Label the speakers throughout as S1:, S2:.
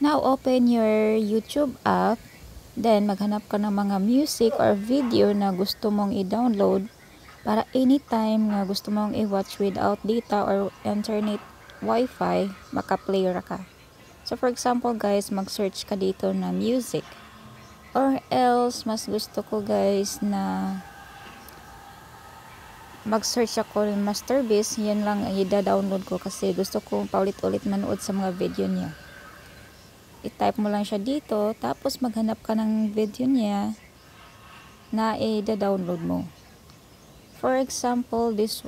S1: Now, open your YouTube app. Then, maghanap ka ng mga music or video na gusto mong i-download para anytime nga gusto mong i-watch without data or internet wifi, maka-play ra ka. So, for example, guys, mag-search ka dito na music. Or else, mas gusto ko, guys, na mag-search ako ng MasterBeast. Yan lang i-download ko kasi gusto ko paulit-ulit manood sa mga video niya. I-type mo lang siya dito, tapos maghanap ka ng video niya na i-download mo. For example, this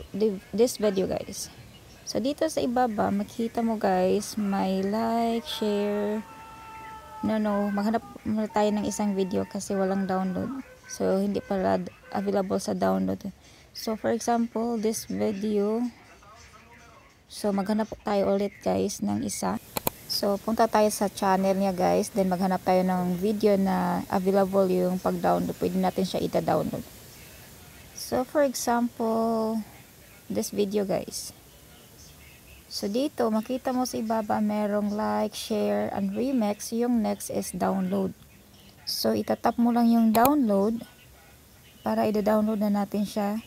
S1: video, guys. So, dito sa ibaba, makita mo, guys, may like, share. No, maghanap muna tayo ng isang video kasi walang download. So, hindi pala available sa download. So, for example, this video. So, maghanap tayo ulit, guys, ng isa. So, punta tayo sa channel niya, guys. Then, maghanap tayo ng video na available yung pag-download. Pwede natin siya ita-download. So, for example, this video, guys. So, dito, makita mo sa ibaba, merong like, share, and remix. Yung next is download. So, itatap mo lang yung download para ida-download na natin siya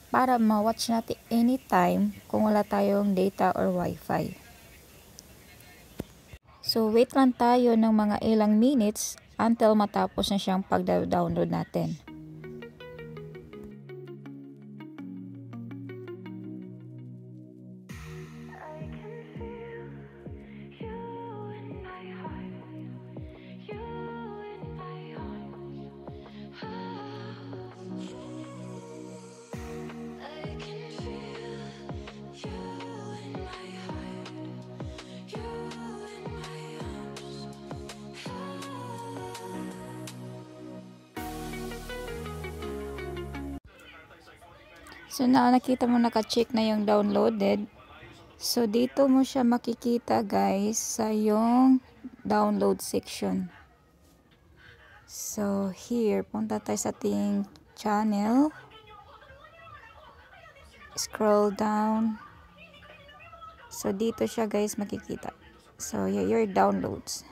S1: para ma-watch natin anytime kung wala tayong data or wifi. So, wait lang tayo ng mga ilang minutes until matapos na siyang pag-download natin. So, nakita mo naka-check na yung downloaded. So, dito mo siya makikita, guys, sa yung download section. So, here, punta tayo sa ating channel. Scroll down. So, dito siya, guys, makikita. So, your downloads.